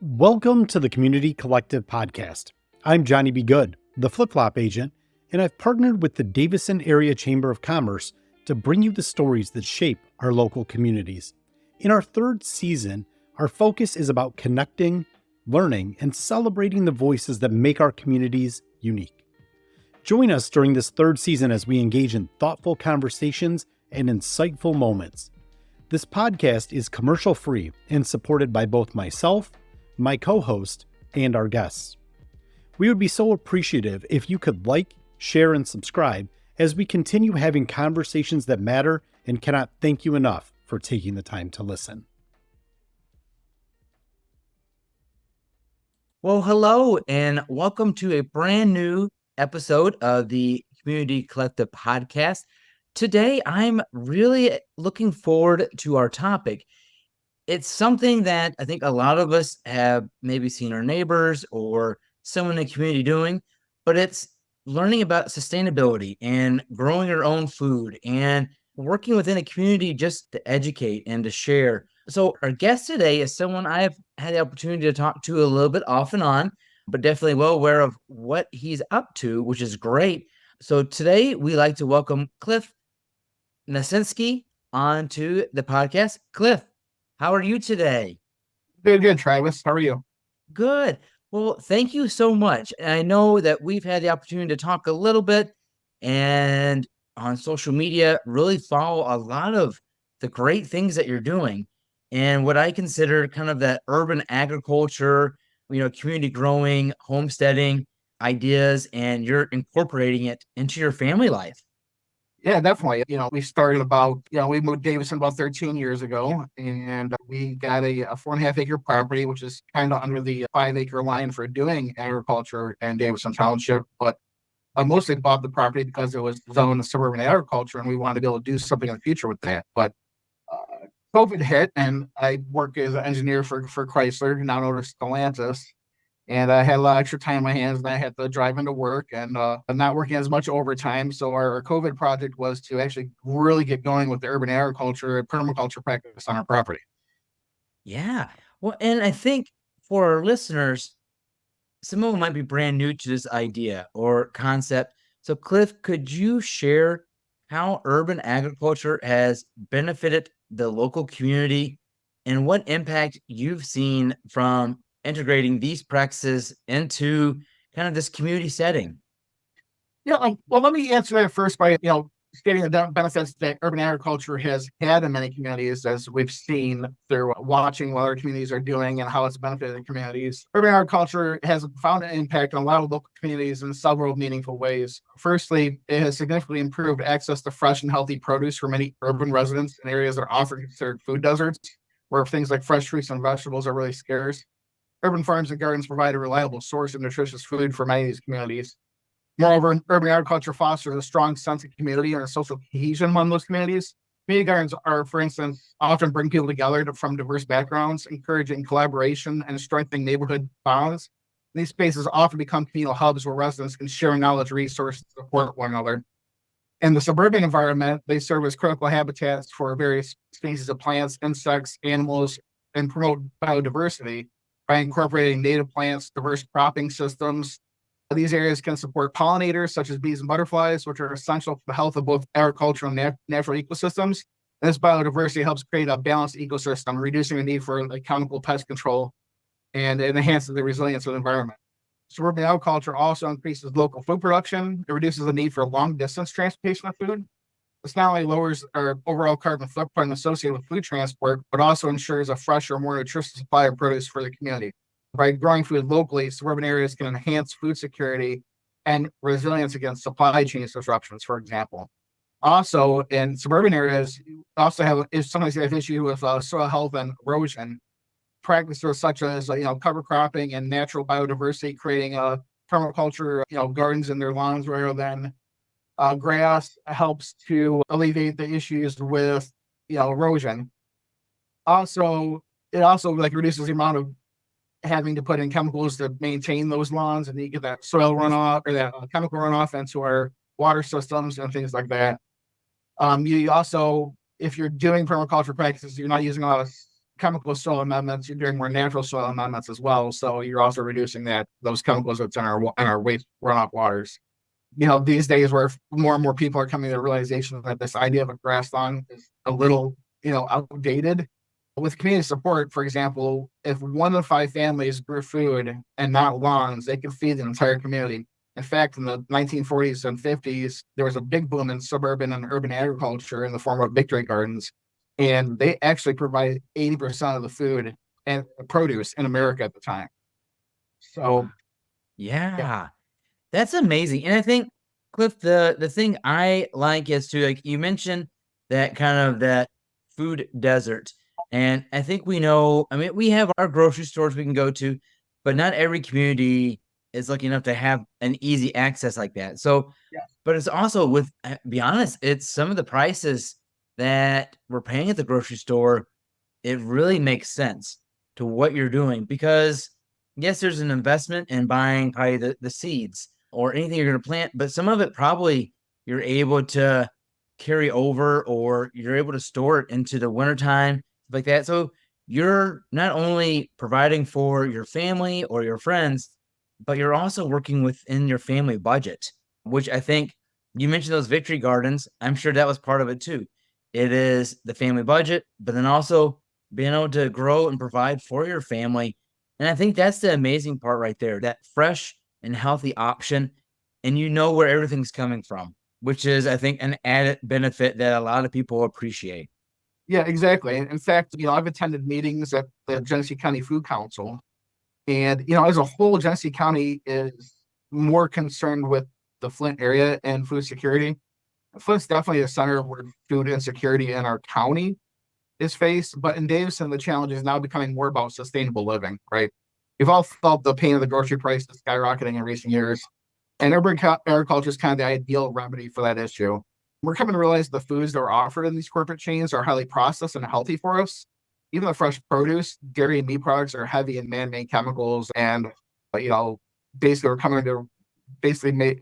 Welcome to the Community Collective Podcast. I'm Johnny B. Good, the flip-flop agent, and I've partnered with the Davison Area Chamber of Commerce to bring you the stories that shape our local communities. In our third season, our focus is about connecting, learning, and celebrating the voices that make our communities unique. Join us during this third season as we engage in thoughtful conversations and insightful moments. This podcast is commercial-free and supported by both myself, my co-host, and our guests. We would be so appreciative if you could like, share, and subscribe as we continue having conversations that matter and cannot thank you enough for taking the time to listen. Well, hello, and welcome to a brand new episode of the Community Collective Podcast. Today, I'm really looking forward to our topic. It's something that I think a lot of us have maybe seen our neighbors or someone in the community doing, but it's learning about sustainability and growing your own food and working within a community just to educate and to share. So our guest today is someone I've had the opportunity to talk to a little bit off and on, but definitely well aware of what he's up to, which is great. So today we like to welcome Cliff Nasinski onto the podcast. Cliff, how are you today? Good, Travis. How are you? Good. Well, thank you so much. And I know that we've had the opportunity to talk a little bit and on social media, really follow a lot of the great things that you're doing and what I consider kind of that urban agriculture, community growing, homesteading ideas, and you're incorporating it into your family life. Yeah, definitely. We started we moved Davison about 13 years ago, and we got a 4.5 acre property, which is kind of under the 5 acre line for doing agriculture in Davison Township. But I mostly bought the property because it was zoned as suburban agriculture, and we wanted to be able to do something in the future with that. But COVID hit, and I work as an engineer for Chrysler, now known as Stellantis. And I had a lot of extra time on my hands, and I had to drive into work, and I'm not working as much overtime. So our COVID project was to actually really get going with the urban agriculture and permaculture practice on our property. Yeah. Well, and I think for our listeners, some of them might be brand new to this idea or concept. So, Cliff, could you share how urban agriculture has benefited the local community and what impact you've seen from integrating these practices into kind of this community setting? Yeah, well, let me answer that first by, stating the benefits that urban agriculture has had in many communities, as we've seen through watching what other communities are doing and how it's benefited the communities. Urban agriculture has found an impact on a lot of local communities in several meaningful ways. Firstly, it has significantly improved access to fresh and healthy produce for many urban residents in areas that are often considered food deserts, where things like fresh fruits and vegetables are really scarce. Urban farms and gardens provide a reliable source of nutritious food for many of these communities. Moreover, urban agriculture fosters a strong sense of community and a social cohesion among those communities. Community gardens are, for instance, often bring people together from diverse backgrounds, encouraging collaboration and strengthening neighborhood bonds. These spaces often become communal hubs where residents can share knowledge, resources, support one another. In the suburban environment, they serve as critical habitats for various species of plants, insects, animals, and promote biodiversity by incorporating native plants, diverse cropping systems. These areas can support pollinators such as bees and butterflies, which are essential for the health of both agricultural and natural ecosystems. And this biodiversity helps create a balanced ecosystem, reducing the need for chemical pest control, and it enhances the resilience of the environment. Suburban agriculture also increases local food production. It reduces the need for long-distance transportation of food. This not only lowers our overall carbon footprint associated with food transport, but also ensures a fresher, more nutritious supply of produce for the community. By growing food locally, suburban areas can enhance food security and resilience against supply chain disruptions, for example. Also, in suburban areas, sometimes you have issues with soil health and erosion. Practices such as cover cropping and natural biodiversity, creating permaculture, gardens in their lawns rather than grass, helps to alleviate the issues with erosion. Also, it also reduces the amount of having to put in chemicals to maintain those lawns, and you get that soil runoff or that chemical runoff into our water systems and things like that. You also, if you're doing permaculture practices, you're not using a lot of chemical soil amendments, you're doing more natural soil amendments as well. So you're also reducing those chemicals that's in our waste runoff waters. These days where more and more people are coming to the realization that this idea of a grass lawn is a little, outdated. With community support, for example, if 1 of 5 families grew food and not lawns, they could feed the entire community. In fact, in the 1940s and 50s, there was a big boom in suburban and urban agriculture in the form of victory gardens. And they actually provided 80% of the food and produce in America at the time. So, Yeah, that's amazing. And I think, Cliff, the thing I like is to, like you mentioned, that kind of that food desert. And I think we know, I mean, we have our grocery stores we can go to, but not every community is lucky enough to have an easy access like that. So, yeah, but it's also be honest, it's some of the prices that we're paying at the grocery store. It really makes sense to what you're doing because yes, there's an investment in buying probably the seeds or anything you're going to plant, but some of it probably you're able to carry over or you're able to store it into the wintertime, like that. So you're not only providing for your family or your friends, but you're also working within your family budget, which I think you mentioned those victory gardens. I'm sure that was part of it too. It is the family budget, but then also being able to grow and provide for your family. And I think that's the amazing part right there, that fresh and healthy option. And you know where everything's coming from, which is, I think, an added benefit that a lot of people appreciate. yeah, exactly. In fact, I've attended meetings at the Genesee County Food Council. And, as a whole, Genesee County is more concerned with the Flint area and food security. Flint's definitely the center of where food insecurity in our county is faced. But in Davison, the challenge is now becoming more about sustainable living, right? We've all felt the pain of the grocery prices skyrocketing in recent years. And urban agriculture is kind of the ideal remedy for that issue. We're coming to realize the foods that are offered in these corporate chains are highly processed and healthy for us. Even the fresh produce, dairy and meat products are heavy in man-made chemicals. And, basically we're coming to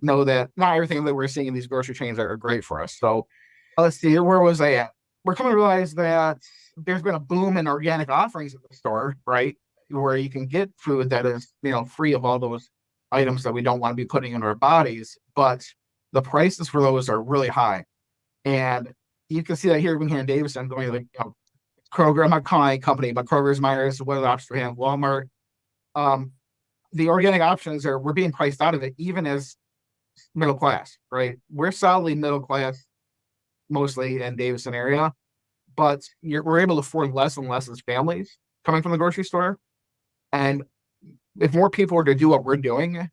know that not everything that we're seeing in these grocery chains are great for us. So let's see, where was I at? We're coming to realize that there's been a boom in organic offerings at the store, right? Where you can get food that is, free of all those items that we don't want to be putting in our bodies, but the prices for those are really high. And you can see that here in Davison, going to Kroger, I'm not calling a company, but Kroger's, Myers, Oxford, Walmart. The organic options we're being priced out of it, even as middle class, right? We're solidly middle class, mostly in Davison area, but we're able to afford less and less as families coming from the grocery store. And if more people were to do what we're doing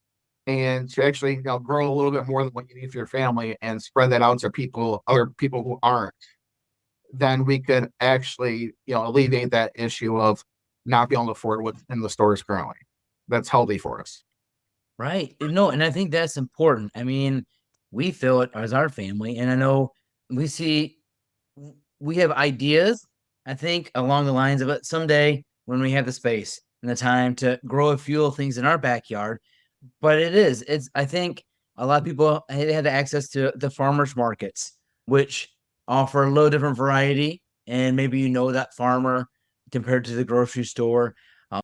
and to actually grow a little bit more than what you need for your family and spread that out to other people who aren't, then we could actually alleviate that issue of not being able to afford what's in the stores currently. That's healthy for us. Right. No, and I think that's important. I mean, we feel it as our family, and I know we have ideas, I think, along the lines of it someday when we have the space and the time to grow a few things in our backyard. But I think a lot of people had access to the farmers markets, which offer a little different variety. And maybe that farmer compared to the grocery store,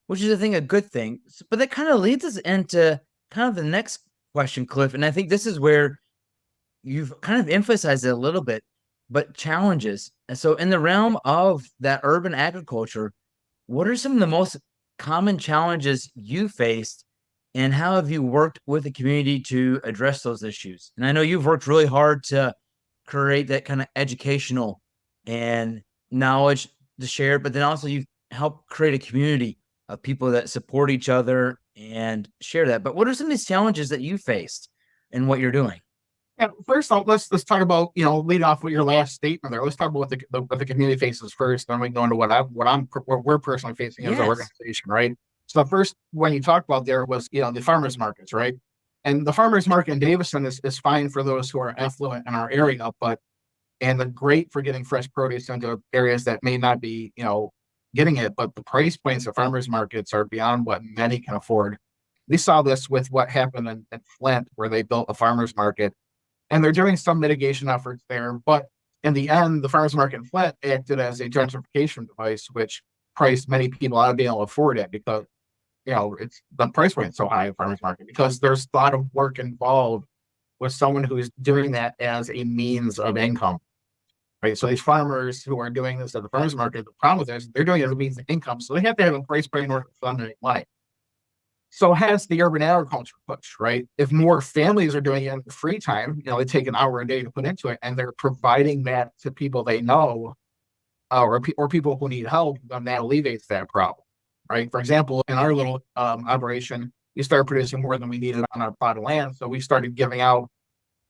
which is, I think, a good thing. But that kind of leads us into kind of the next question, Cliff. And I think this is where you've kind of emphasized it a little bit, but challenges. And so in the realm of that urban agriculture, what are some of the most common challenges you faced and how have you worked with the community to address those issues? And I know you've worked really hard to create that kind of educational and knowledge to share, but then also you help create a community of people that support each other and share that. But what are some of these challenges that you faced in what you're doing? Yeah, first off, let's talk about lead off with your last statement there. Let's talk about what the community faces first, then we go into what we're personally facing as an organization, right? So the first one you talked about there was the farmers markets, right? And the farmers market in Davison is fine for those who are affluent in our area, and great for getting fresh produce into areas that may not be getting it, but the price points of farmers markets are beyond what many can afford. We saw this with what happened in Flint, where they built a farmers market. And they're doing some mitigation efforts there. But in the end, the farmers market in Flint acted as a gentrification device, which price many people out of being able to afford it because, it's the price point is so high at farmers market because there's a lot of work involved with someone who's doing that as a means of income. Right. So these farmers who are doing this at the farmers market, the problem with this, they're doing it as a means of income. So they have to have a price point in order for them to make money. So has the urban agriculture push, right? If more families are doing it in free time, they take an hour a day to put into it and they're providing that to people they know or people who need help, then that alleviates that problem, right? For example, in our little operation, we started producing more than we needed on our plot of land. So we started giving out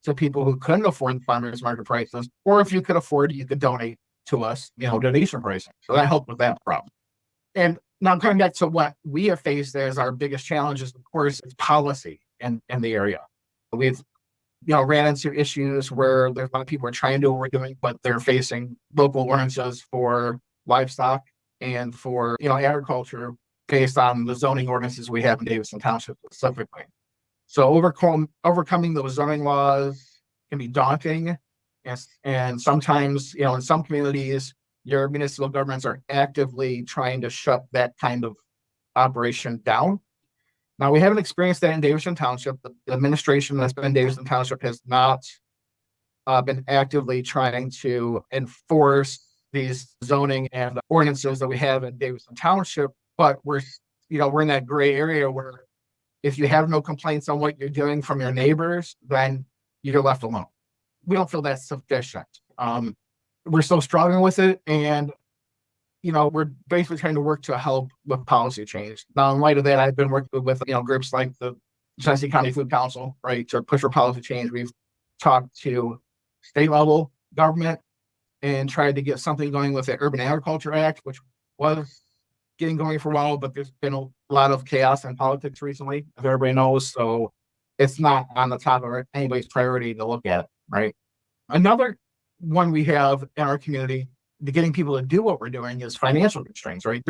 to people who couldn't afford the farmers market prices, or if you could afford it, you could donate to us, donation pricing. So that helped with that problem. And now coming back to what we have faced as our biggest challenges, of course, is policy in the area. We've, ran into issues where there's a lot of people are trying to do what we're doing, but they're facing local ordinances for livestock and for, agriculture based on the zoning ordinances we have in Davison Township specifically. So overcoming those zoning laws can be daunting. And sometimes, in some communities, your municipal governments are actively trying to shut that kind of operation down. Now, we haven't experienced that in Davison Township. The administration that's been in Davison Township has not been actively trying to enforce these zoning and ordinances that we have in Davison Township. But we're in that gray area where if you have no complaints on what you're doing from your neighbors, then you're left alone. We don't feel that's sufficient. We're still struggling with it. And, we're basically trying to work to help with policy change. Now, in light of that, I've been working with, groups like the Genesee County Food Council, right, to push for policy change. We've talked to state level government and tried to get something going with the Urban Agriculture Act, which was getting going for a while, but there's been a lot of chaos in politics recently, as everybody knows. So it's not on the top of anybody's priority to look at, right? Another one we have in our community to getting people to do what we're doing is financial constraints, right?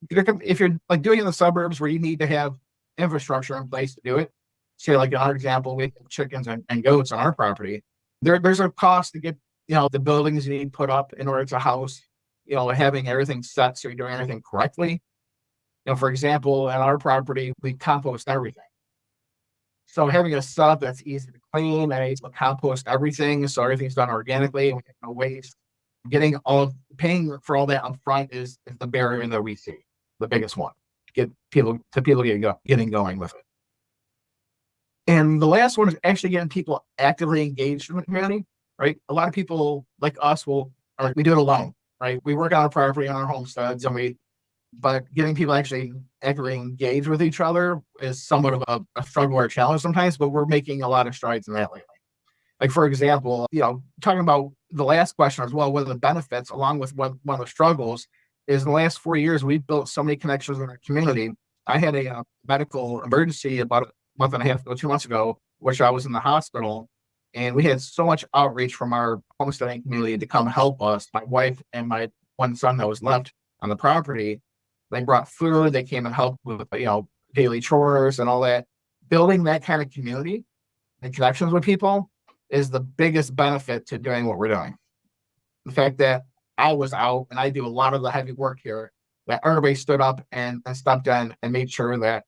If you're like doing it in the suburbs where you need to have infrastructure in place to do it, say like in our example, we have chickens and goats on our property. There's a cost to get, the buildings you need put up in order to house, having everything set so you're doing everything correctly. For example, on our property, we compost everything. So having a setup that's easy to clean and able to compost everything, so everything's done organically, and we have no waste. Paying for all that up front is the barrier that we see, the biggest one. Get people getting going with it. And the last one is actually getting people actively engaged in the community, right? A lot of people like us we do it alone, right? We work on our property on our homesteads, but getting people actually actively engaged with each other is somewhat of a struggle or a challenge sometimes, but we're making a lot of strides in that lately. Like, for example, talking about the last question as well, one of the benefits, along with one of the struggles, is in the last 4 years, we've built so many connections in our community. I had a medical emergency about a month and a half ago, 2 months ago, which I was in the hospital. And we had so much outreach from our homesteading community to come help us. My wife and my one son that was left on the property, they brought food. They came and helped with, daily chores and all that. Building that kind of community and connections with people is the biggest benefit to doing what we're doing. The fact that I was out and I do a lot of the heavy work here, that everybody stood up and stepped in and made sure that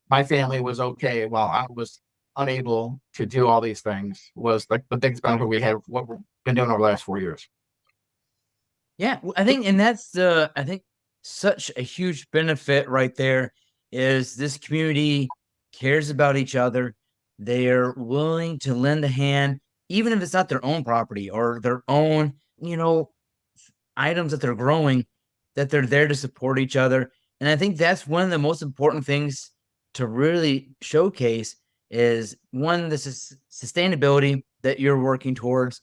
my family was okay while I was unable to do all these things was like the biggest benefit we have, what we've been doing over the last 4 years. Yeah, I think, and that's I think such a huge benefit right there is this community cares about each other. They're willing to lend a hand, even if it's not their own property or their own, items that they're growing, that they're there to support each other. And I think that's one of the most important things to really showcase is one, this is sustainability that you're working towards,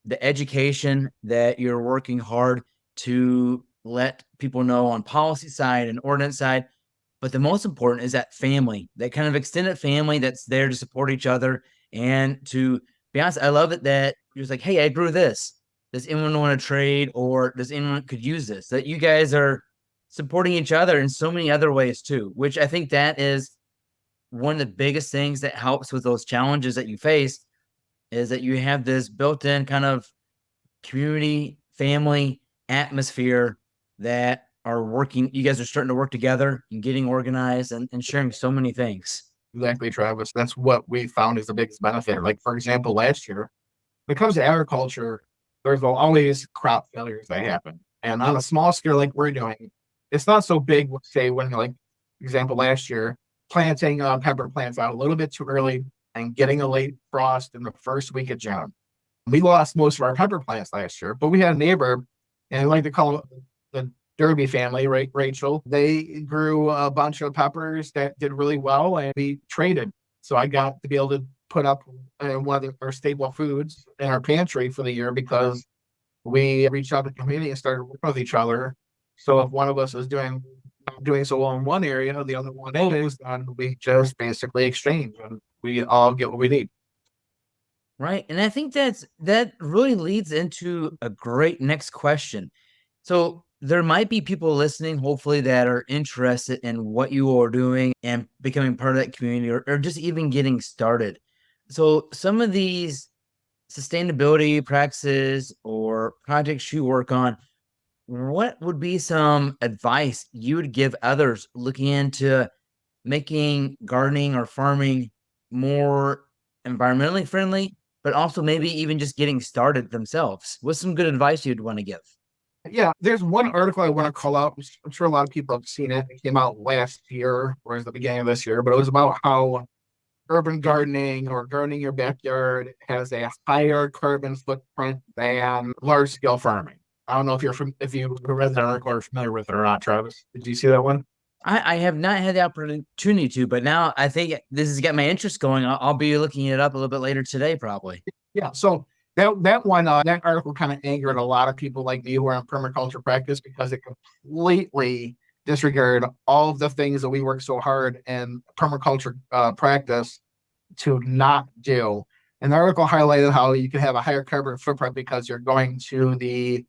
the education that you're working hard to let people know on policy side and ordinance side. But the most important is that family, that kind of extended family that's there to support each other. And to be honest, I love it that you're just like, hey, I grew this. Does anyone want to trade, or does anyone could use this? That you guys are supporting each other in so many other ways too, which I think that is one of the biggest things that helps with those challenges that you face, is that you have this built-in kind of community, family atmosphere that are working, you guys are starting to work together and getting organized and sharing so many things. Exactly, Travis. That's what we found is the biggest benefit. Like, for example, last year, when it comes to agriculture, there's always crop failures that happen. And on a small scale like we're doing, it's not so big, say, when, like, example, last year, planting pepper plants out a little bit too early and getting a late frost in the first week of June. We lost most of our pepper plants last year, but we had a neighbor, and I like to call it the Derby family, right? Rachel. They grew a bunch of peppers that did really well, and we traded. So I got to be able to put up one of our staple foods in our pantry for the year because we reached out to the community and started working with each other. So if one of us is doing so well in one area, the other one is, and we just basically exchange, and we all get what we need. Right. And I think that really leads into a great next question. So there might be people listening, hopefully, that are interested in what you are doing and becoming part of that community or just even getting started. So some of these sustainability practices or projects you work on, what would be some advice you would give others looking into making gardening or farming more environmentally friendly, but also maybe even just getting started themselves? What's some good advice you'd want to give? Yeah, there's one article I want to call out. I'm sure a lot of people have seen it. It came out last year, or at the beginning of this year, but it was about how urban gardening or gardening your backyard has a higher carbon footprint than large scale farming. I don't know if you read that article or are familiar with it or not, Travis. Did you see that one? I have not had the opportunity to, but now I think this has got my interest going. I'll be looking it up a little bit later today, probably. Yeah. So that one that article kind of angered a lot of people like me who are in permaculture practice because it completely disregarded all of the things that we work so hard in permaculture practice to not do. And the article highlighted how you can have a higher carbon footprint because you're going to the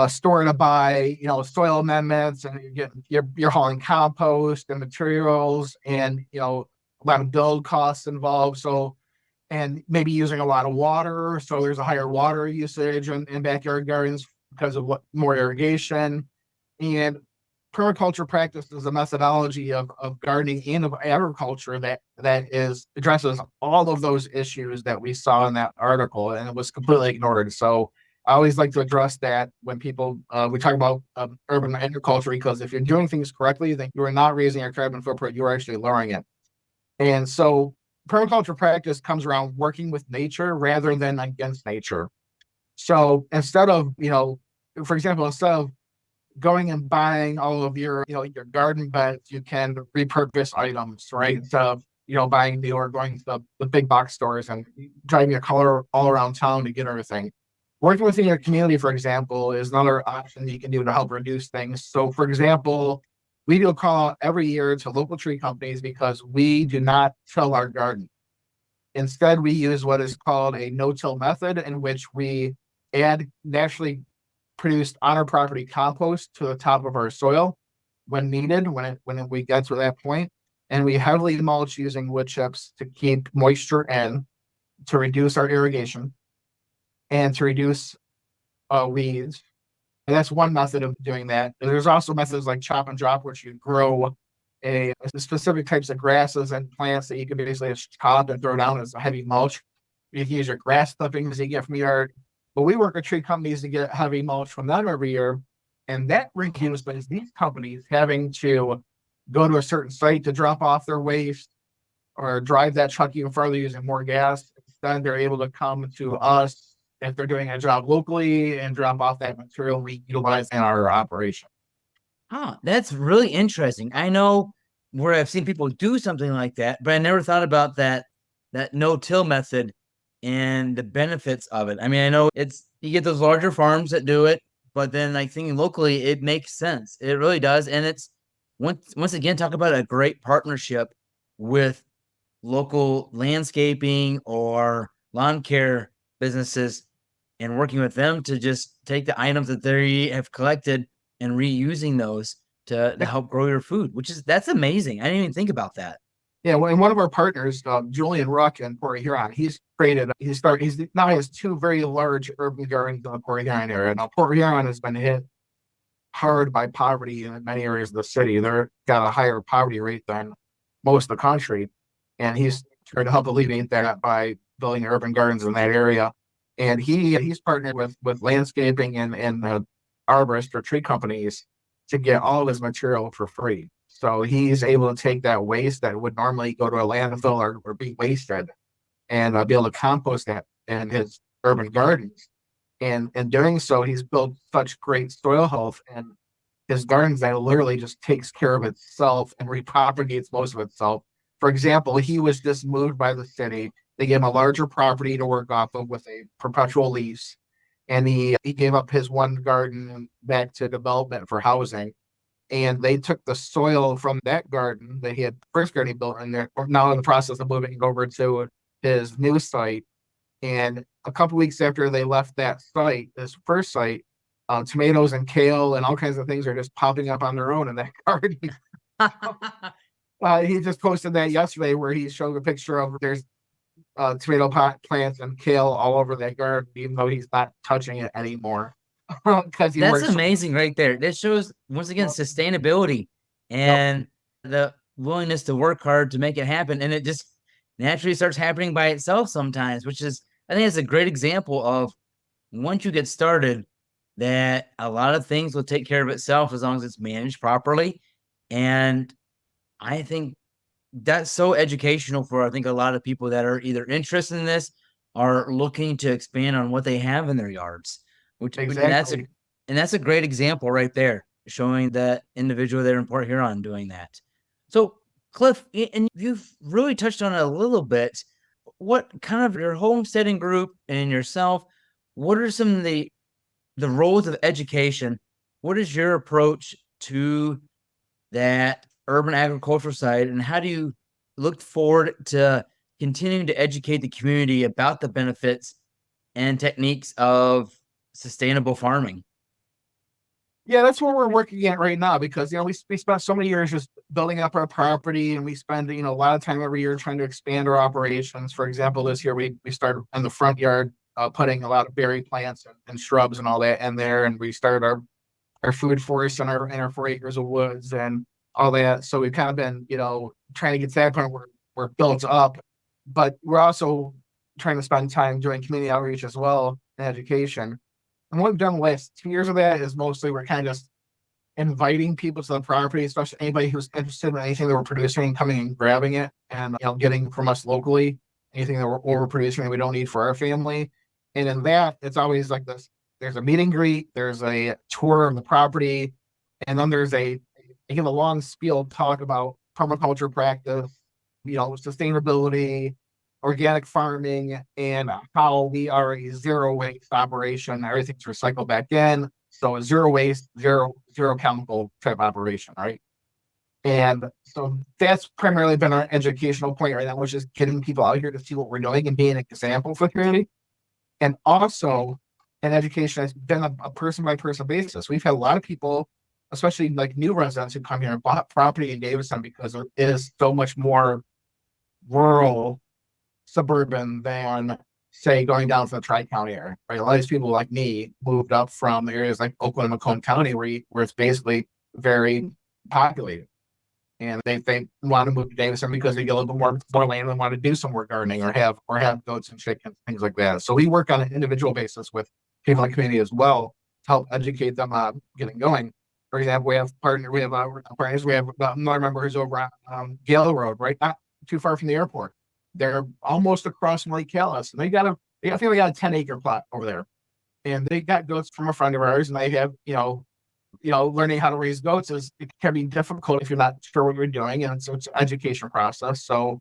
store to buy, soil amendments, and you're hauling compost and materials, and a lot of build costs involved. So, and maybe using a lot of water. So there's a higher water usage in backyard gardens because of more irrigation. And permaculture practice is a methodology of gardening and of agriculture that addresses all of those issues that we saw in that article, and it was completely ignored. So I always like to address that when people we talk about urban agriculture, because if you're doing things correctly, then you are not raising your carbon footprint, you're actually lowering it. And so permaculture practice comes around working with nature rather than against nature. So instead of, for example, instead of going and buying all of your garden beds, you can repurpose items, right? Instead of, buying or going to the big box stores and driving a car all around town to get everything. Working within your community, for example, is another option you can do to help reduce things. So, for example, we do a call out every year to local tree companies because we do not till our garden. Instead, we use what is called a no-till method, in which we add naturally produced on our property compost to the top of our soil when needed, when we get to that point, and we heavily mulch using wood chips to keep moisture in, to reduce our irrigation, and to reduce weeds. And that's one method of doing that. And there's also methods like chop and drop, which you grow a specific types of grasses and plants that you can basically just chop and throw down as a heavy mulch. You can use your grass clippings you get from your yard. But we work with tree companies to get heavy mulch from them every year. And that reduces these companies having to go to a certain site to drop off their waste or drive that truck even further using more gas. Instead, they're able to come to us if they're doing a job locally and drop off that material we utilize in our operation. That's really interesting. I know where I've seen people do something like that, but I never thought about that no-till method and the benefits of it. I mean, I know you get those larger farms that do it, but then like thinking locally, it makes sense. It really does. And it's once again, talk about a great partnership with local landscaping or lawn care businesses and working with them to just take the items that they have collected and reusing those to help grow your food, that's amazing. I didn't even think about that. Yeah, well, and one of our partners, Julian Ruck in Port Huron, he now has two very large urban gardens in the Port Huron area. Now, Port Huron has been hit hard by poverty in many areas of the city. They're got a higher poverty rate than most of the country. And he's trying to help alleviate that by building urban gardens in that area. And he's partnered with landscaping and arborists or tree companies to get all of his material for free. So he's able to take that waste that would normally go to a landfill or be wasted and be able to compost that in his urban gardens. And in doing so, he's built such great soil health and his gardens that literally just takes care of itself and repropagates most of itself. For example, he was just moved by the city. They gave him a larger property to work off of with a perpetual lease. And he gave up his one garden back to development for housing. And they took the soil from that garden that he had first garden he built, and they're now in the process of moving over to his new site. And a couple weeks after they left that site, this first site, tomatoes and kale and all kinds of things are just popping up on their own in that garden. He just posted that yesterday where he showed a picture of there's tomato pot plants and kale all over that garden, even though he's not touching it anymore. Because That's amazing right there. That shows, once again, sustainability and the willingness to work hard to make it happen. And it just naturally starts happening by itself sometimes, which is, I think it's a great example of once you get started, that a lot of things will take care of itself as long as it's managed properly. And I think that's so educational for, I think, a lot of people that are either interested in this or looking to expand on what they have in their yards. Exactly. And that's a great example right there, showing that individual there in Port Huron doing that. So, Cliff, and you've really touched on it a little bit. What kind of your homesteading group and yourself, what are some of the roles of education? What is your approach to that urban agricultural side, and how do you look forward to continuing to educate the community about the benefits and techniques of sustainable farming? Yeah, that's what we're working at right now because, we spent so many years just building up our property and we spend, a lot of time every year trying to expand our operations. For example, this year we started in the front yard, putting a lot of berry plants and shrubs and all that in there. And we started our food forest and our 4 acres of woods and all that. So we've kind of been, trying to get to that point where we're built up, but we're also trying to spend time doing community outreach as well and education. And what we've done the last 2 years of that is mostly we're kind of just inviting people to the property, especially anybody who's interested in anything that we're producing, coming and grabbing it and getting from us locally, anything that we're overproducing that we don't need for our family. And in that, it's always like this. There's a meet and greet, there's a tour of the property, and then there's a long spiel talk about permaculture practice, sustainability, organic farming, and how we are a zero waste operation. Everything's recycled back in. So a zero waste, zero chemical type operation, right? And so that's primarily been our educational point right now, which is getting people out here to see what we're doing and being an example for the community. And also, in education has been a person by person basis. We've had a lot of people, especially like new residents, who come here and bought property in Davison because it is so much more rural, suburban than, say, going down to the Tri-County area, right? A lot of these people like me moved up from areas like Oakland and Macomb County where it's basically very populated. And they want to move to Davison because they get a little bit more land and want to do some more gardening or have goats and chickens, things like that. So we work on an individual basis with people in the community as well to help educate them on getting going. For example, we have partners, we have another member who's over on Gale Road, right? Not too far from the airport. They're almost across from Lake Callis. And I think they got a 10-acre plot over there. And they got goats from a friend of ours, and they have, learning how to raise goats it can be difficult if you're not sure what you're doing. And so it's an education process. So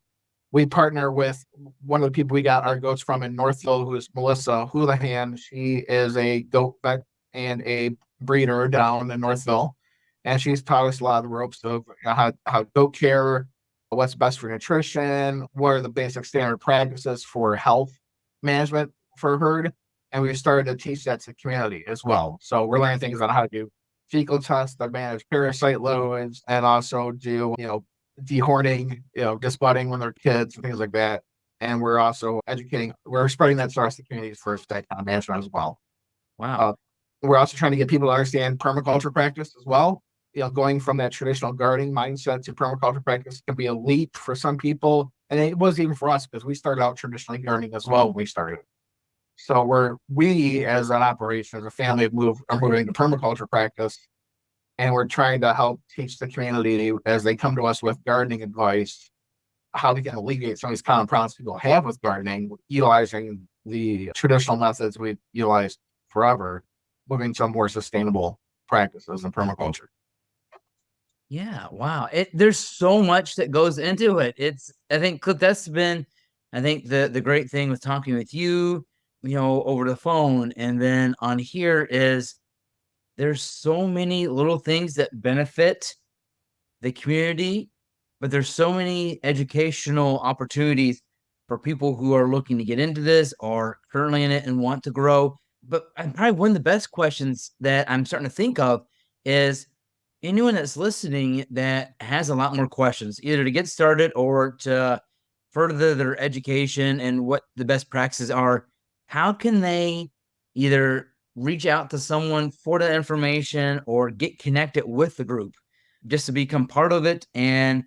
we partner with one of the people we got our goats from in Northville, who is Melissa Houlihan. She is a goat vet and a breeder down in Northville. And she's taught us a lot of the ropes of how goat care, what's best for nutrition, what are the basic standard practices for health management for a herd. And we started to teach that to the community as well. So we're learning things on how to do fecal tests that manage parasite loads and also do, dehorning, disbudding when they're kids and things like that. And we're also we're spreading that to the communities for that kind of management as well. Wow. We're also trying to get people to understand permaculture practice as well. Going from that traditional gardening mindset to permaculture practice can be a leap for some people. And it was even for us because we started out traditionally gardening as well when we started. So we as an operation, as a family, are moving to permaculture practice. And we're trying to help teach the community as they come to us with gardening advice, how we can alleviate some of these common problems people have with gardening, utilizing the traditional methods we've utilized forever, moving to more sustainable practices in permaculture. Yeah, wow. There's so much that goes into it. I think, Cliff, that's been, I think the great thing with talking with you, over the phone and then on here is there's so many little things that benefit the community, but there's so many educational opportunities for people who are looking to get into this or currently in it and want to grow. But probably one of the best questions that I'm starting to think of is anyone that's listening that has a lot more questions, either to get started or to further their education and what the best practices are, how can they either reach out to someone for that information or get connected with the group just to become part of it and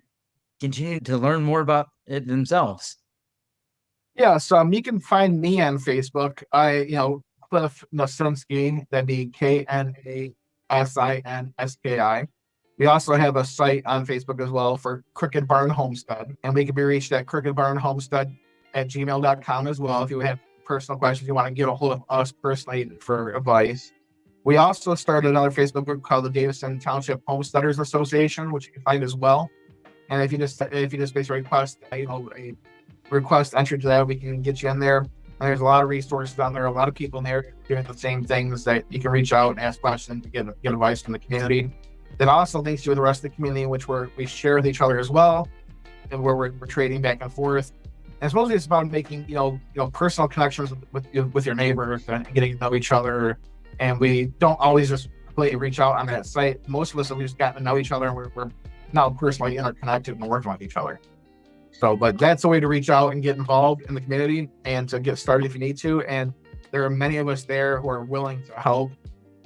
continue to learn more about it themselves? Yeah, so you can find me on Facebook. Cliff Nasinski, that'd be KNASINSKI. We also have a site on Facebook as well for Crooked Barn Homestead, and we can be reached at crookedbarnhomestead@gmail.com as well if you have personal questions you want to get a hold of us personally for advice. We also started another Facebook group called the Davison Township Homesteaders Association, which you can find as well. And if you just basically request a request entry to that, we can get you in there. And there's a lot of resources on there, a lot of people in there doing the same things that you can reach out and ask questions to get advice from the community. That also links you with the rest of the community, which we share with each other as well, and where we're trading back and forth. And it's mostly just about making personal connections with your neighbors and getting to know each other. And we don't always just completely reach out on that site. Most of us have just gotten to know each other, and we're now personally interconnected and working with each other. So, but that's a way to reach out and get involved in the community and to get started if you need to. And there are many of us there who are willing to help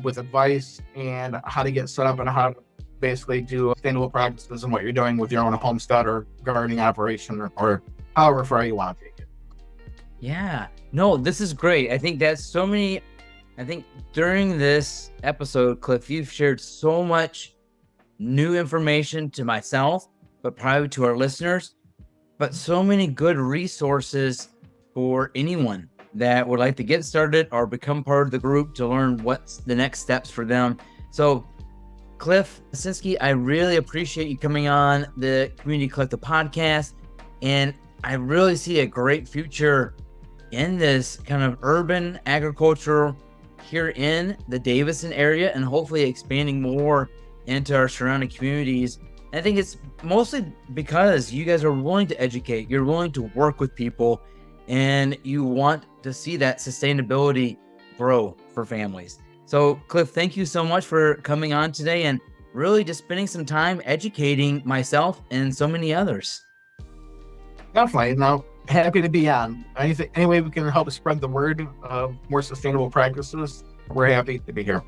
with advice and how to get set up and how to basically do sustainable practices and what you're doing with your own homestead or gardening operation or however far you want to take it. Yeah, no, this is great. I think during this episode, Cliff, you've shared so much new information to myself, but probably to our listeners, but so many good resources for anyone that would like to get started or become part of the group to learn what's the next steps for them. So Cliff Nasinski, I really appreciate you coming on the Community Collective podcast. And I really see a great future in this kind of urban agriculture here in the Davison area and hopefully expanding more into our surrounding communities. And I think it's mostly because you guys are willing to educate, you're willing to work with people, and you want to see that sustainability grow for families. So Cliff, thank you so much for coming on today and really just spending some time educating myself and so many others. Definitely. Now, happy to be on. Any way we can help spread the word of more sustainable practices, we're happy to be here.